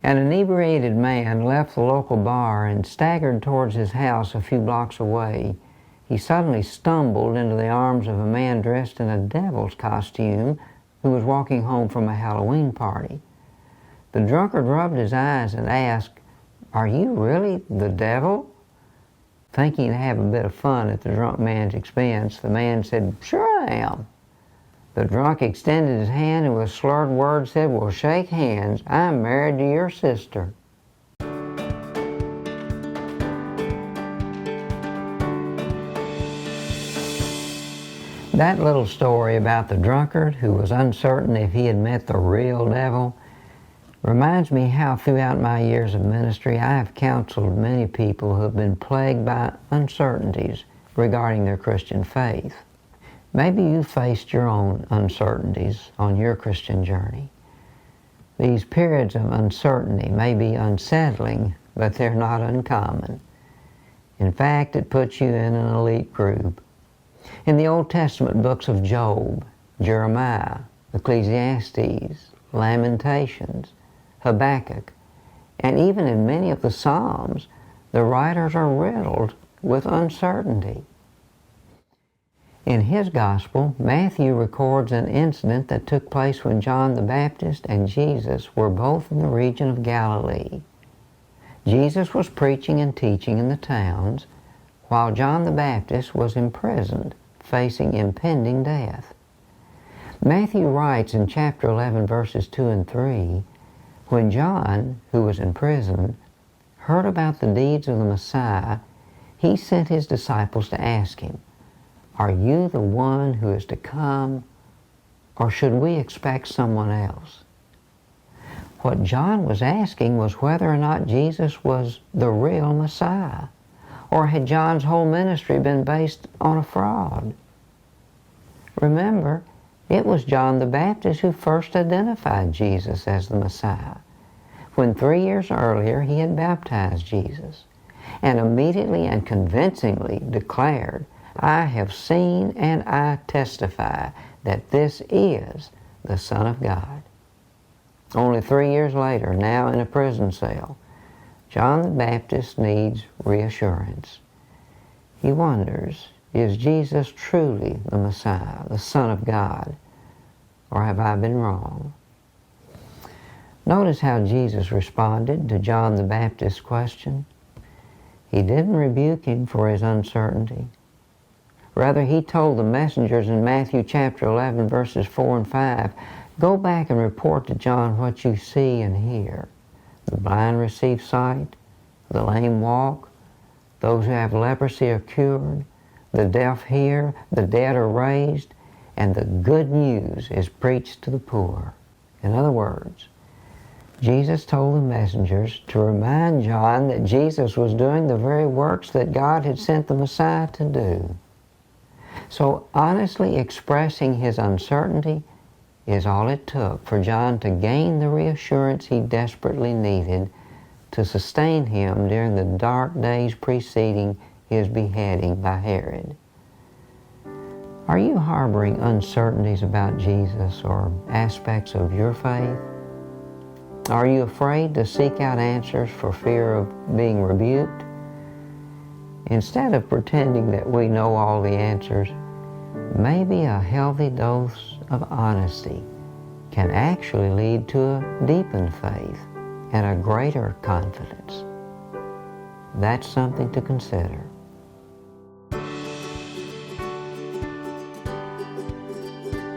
An inebriated man left the local bar and staggered towards his house a few blocks away. He suddenly stumbled into the arms of a man dressed in a devil's costume who was walking home from a Halloween party. The drunkard rubbed his eyes and asked, "Are you really the devil?" Thinking to have a bit of fun at the drunk man's expense, the man said, "Sure I am." The drunk extended his hand and with slurred words said, "Well, shake hands. I'm married to your sister." That little story about the drunkard who was uncertain if he had met the real devil reminds me how throughout my years of ministry I have counseled many people who have been plagued by uncertainties regarding their Christian faith. Maybe you faced your own uncertainties on your Christian journey. These periods of uncertainty may be unsettling, but they're not uncommon. In fact, it puts you in an elite group. In the Old Testament books of Job, Jeremiah, Ecclesiastes, Lamentations, Habakkuk, and even in many of the Psalms, the writers are riddled with uncertainty. In his gospel, Matthew records an incident that took place when John the Baptist and Jesus were both in the region of Galilee. Jesus was preaching and teaching in the towns, while John the Baptist was imprisoned, facing impending death. Matthew writes in chapter 11, verses 2 and 3, when John, who was in prison, heard about the deeds of the Messiah, he sent his disciples to ask him, "Are you the one who is to come, or should we expect someone else?" What John was asking was whether or not Jesus was the real Messiah, or had John's whole ministry been based on a fraud? Remember, it was John the Baptist who first identified Jesus as the Messiah, when 3 years earlier he had baptized Jesus, and immediately and convincingly declared, "I have seen and I testify that this is the Son of God." Only 3 years later, now in a prison cell, John the Baptist needs reassurance. He wonders, is Jesus truly the Messiah, the Son of God, or have I been wrong? Notice how Jesus responded to John the Baptist's question. He didn't rebuke him for his uncertainty. Rather, he told the messengers in Matthew chapter 11, verses 4 and 5, "Go back and report to John what you see and hear. The blind receive sight, the lame walk, those who have leprosy are cured, the deaf hear, the dead are raised, and the good news is preached to the poor." In other words, Jesus told the messengers to remind John that Jesus was doing the very works that God had sent the Messiah to do. So honestly expressing his uncertainty is all it took for John to gain the reassurance he desperately needed to sustain him during the dark days preceding his beheading by Herod. Are you harboring uncertainties about Jesus or aspects of your faith? Are you afraid to seek out answers for fear of being rebuked? Instead of pretending that we know all the answers, maybe a healthy dose of honesty can actually lead to a deepened faith and a greater confidence. That's something to consider.